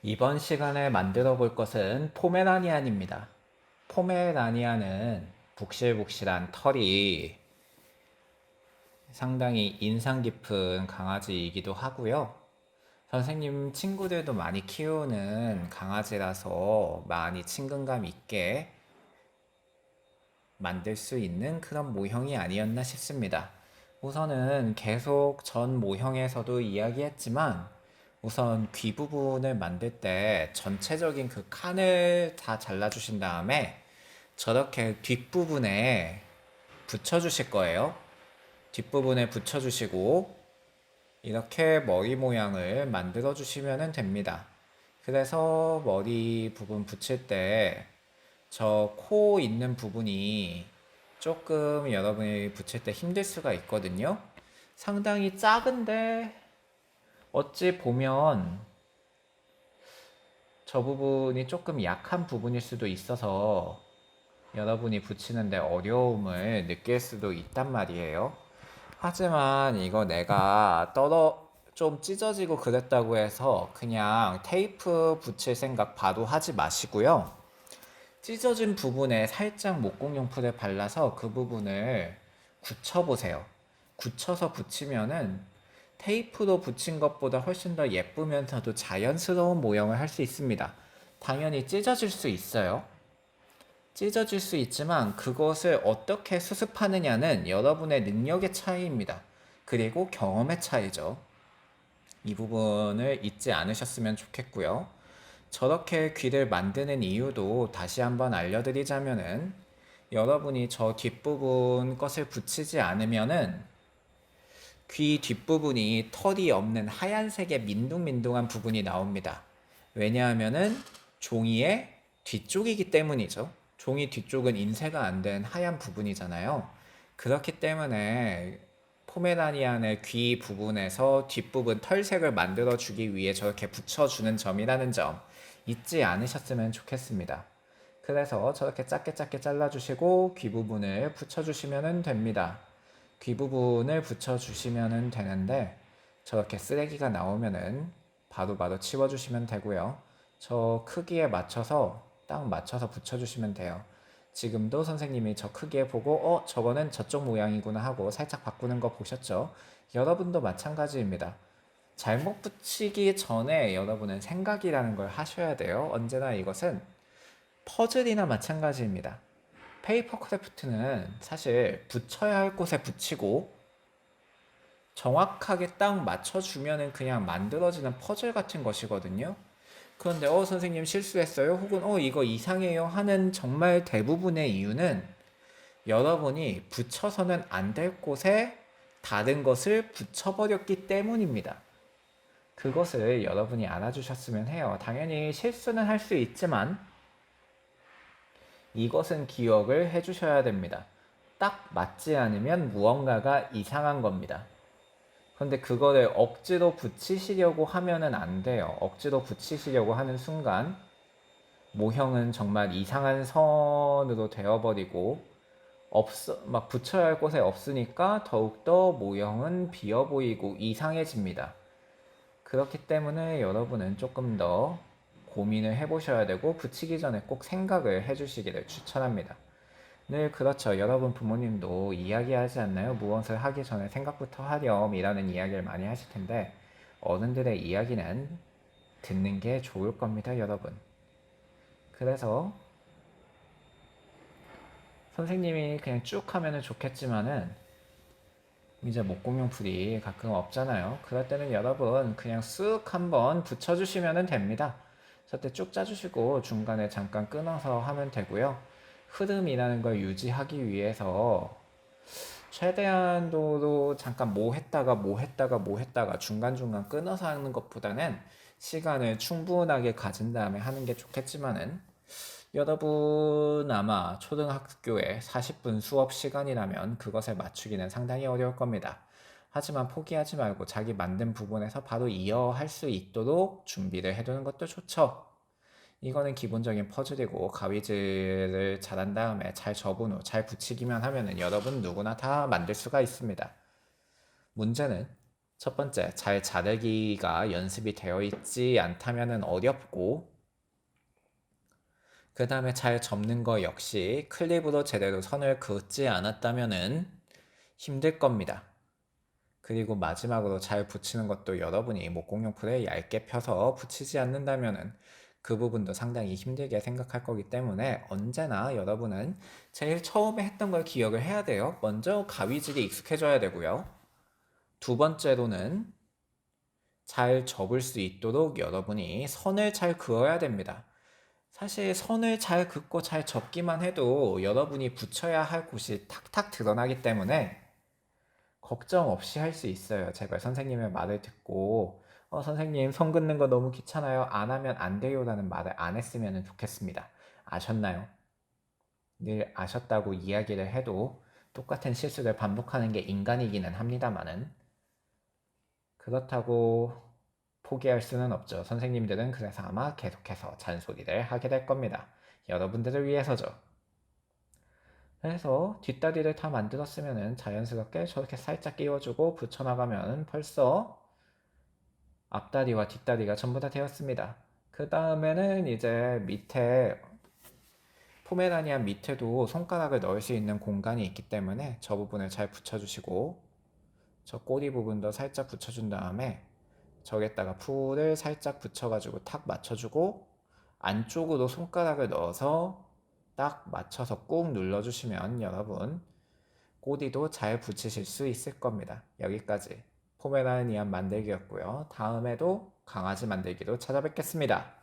이번 시간에 만들어 볼 것은 포메라니안입니다. 포메라니안은 북실북실한 털이 상당히 인상 깊은 강아지이기도 하고요. 선생님 친구들도 많이 키우는 강아지라서 많이 친근감 있게 만들 수 있는 그런 모형이 아니었나 싶습니다. 우선은 계속 전 모형에서도 이야기했지만 우선 귀 부분을 만들 때 전체적인 그 칸을 다 잘라주신 다음에 저렇게 뒷부분에 붙여주실 거예요. 뒷부분에 붙여주시고 이렇게 머리 모양을 만들어 주시면 됩니다. 그래서 머리 부분 붙일 때 저 코 있는 부분이 조금 여러분이 붙일 때 힘들 수가 있거든요. 상당히 작은데 어찌 보면 저 부분이 조금 약한 부분일 수도 있어서 여러분이 붙이는데 어려움을 느낄 수도 있단 말이에요. 하지만 이거 내가 좀 찢어지고 그랬다고 해서 그냥 테이프 붙일 생각 바로 하지 마시고요. 찢어진 부분에 살짝 목공용풀을 발라서 그 부분을 굳혀보세요. 굳혀서 붙이면은 테이프로 붙인 것보다 훨씬 더 예쁘면서도 자연스러운 모형을 할 수 있습니다. 당연히 찢어질 수 있어요. 찢어질 수 있지만 그것을 어떻게 수습하느냐는 여러분의 능력의 차이입니다. 그리고 경험의 차이죠. 이 부분을 잊지 않으셨으면 좋겠고요. 저렇게 귀를 만드는 이유도 다시 한번 알려드리자면은 여러분이 저 뒷부분 것을 붙이지 않으면은 귀 뒷부분이 털이 없는 하얀색의 민둥민둥한 부분이 나옵니다. 왜냐하면은 종이의 뒤쪽이기 때문이죠. 종이 뒤쪽은 인쇄가 안 된 하얀 부분이잖아요. 그렇기 때문에 포메라니안의 귀 부분에서 뒷부분 털색을 만들어주기 위해 저렇게 붙여주는 점이라는 점 잊지 않으셨으면 좋겠습니다. 그래서 저렇게 작게 작게 잘라주시고 귀 부분을 붙여주시면 됩니다. 귀 부분을 붙여주시면 되는데 저렇게 쓰레기가 나오면은 바로바로 치워주시면 되고요. 저 크기에 맞춰서 딱 맞춰서 붙여주시면 돼요. 지금도 선생님이 저 크기에 보고 저거는 저쪽 모양이구나 하고 살짝 바꾸는 거 보셨죠? 여러분도 마찬가지입니다. 잘못 붙이기 전에 여러분은 생각이라는 걸 하셔야 돼요. 언제나 이것은 퍼즐이나 마찬가지입니다. 페이퍼 크래프트는 사실 붙여야 할 곳에 붙이고 정확하게 딱 맞춰주면은 그냥 만들어지는 퍼즐 같은 것이거든요. 그런데 선생님 실수했어요? 혹은 이거 이상해요 하는 정말 대부분의 이유는 여러분이 붙여서는 안 될 곳에 다른 것을 붙여버렸기 때문입니다. 그것을 여러분이 알아주셨으면 해요. 당연히 실수는 할 수 있지만 이것은 기억을 해주셔야 됩니다. 딱 맞지 않으면 무언가가 이상한 겁니다. 그런데 그거를 억지로 붙이시려고 하면은 안 돼요. 억지로 붙이시려고 하는 순간 모형은 정말 이상한 선으로 되어버리고 막 붙여야 할 곳에 없으니까 더욱더 모형은 비어 보이고 이상해집니다. 그렇기 때문에 여러분은 조금 더 고민을 해보셔야 되고 붙이기 전에 꼭 생각을 해주시기를 추천합니다. 늘 그렇죠. 여러분 부모님도 이야기하지 않나요? 무엇을 하기 전에 생각부터 하렴이라는 이야기를 많이 하실 텐데 어른들의 이야기는 듣는 게 좋을 겁니다, 여러분. 그래서 선생님이 그냥 쭉 하면은 좋겠지만은 이제 목공용풀이 가끔 없잖아요. 그럴 때는 여러분 그냥 쓱 한번 붙여주시면 됩니다. 저때 쭉 짜주시고 중간에 잠깐 끊어서 하면 되고요. 흐름이라는 걸 유지하기 위해서 최대한도로 잠깐 뭐 했다가 뭐 했다가 뭐 했다가 중간중간 끊어서 하는 것보다는 시간을 충분하게 가진 다음에 하는 게 좋겠지만은 여러분 아마 초등학교에 40분 수업 시간이라면 그것을 맞추기는 상당히 어려울 겁니다. 하지만 포기하지 말고 자기 만든 부분에서 바로 이어할 수 있도록 준비를 해두는 것도 좋죠. 이거는 기본적인 퍼즐이고 가위질을 잘한 다음에 잘 접은 후 잘 붙이기만 하면은 여러분 누구나 다 만들 수가 있습니다. 문제는 첫 번째, 잘 자르기가 연습이 되어 있지 않다면 어렵고, 그 다음에 잘 접는 거 역시 클립으로 제대로 선을 긋지 않았다면 힘들 겁니다. 그리고 마지막으로 잘 붙이는 것도 여러분이 목공용풀에 얇게 펴서 붙이지 않는다면 그 부분도 상당히 힘들게 생각할 거기 때문에 언제나 여러분은 제일 처음에 했던 걸 기억을 해야 돼요. 먼저 가위질이 익숙해져야 되고요. 두 번째로는 잘 접을 수 있도록 여러분이 선을 잘 그어야 됩니다. 사실 선을 잘 긋고 잘 접기만 해도 여러분이 붙여야 할 곳이 탁탁 드러나기 때문에 걱정 없이 할 수 있어요. 제발 선생님의 말을 듣고 선생님 선 긋는 거 너무 귀찮아요. 안 하면 안 돼요 라는 말을 안 했으면 좋겠습니다. 아셨나요? 늘 아셨다고 이야기를 해도 똑같은 실수를 반복하는 게 인간이기는 합니다만은 그렇다고 포기할 수는 없죠. 선생님들은 그래서 아마 계속해서 잔소리를 하게 될 겁니다. 여러분들을 위해서죠. 그래서 뒷다리를 다 만들었으면 자연스럽게 저렇게 살짝 끼워주고 붙여나가면 벌써 앞다리와 뒷다리가 전부 다 되었습니다. 그 다음에는 이제 밑에 포메라니안 밑에도 손가락을 넣을 수 있는 공간이 있기 때문에 저 부분을 잘 붙여주시고 저 꼬리 부분도 살짝 붙여준 다음에 저기에다가 풀을 살짝 붙여가지고 탁 맞춰주고 안쪽으로 손가락을 넣어서 딱 맞춰서 꾹 눌러주시면 여러분 꼬리도 잘 붙이실 수 있을 겁니다. 여기까지 포메라니안 만들기였고요. 다음에도 강아지 만들기로 찾아뵙겠습니다.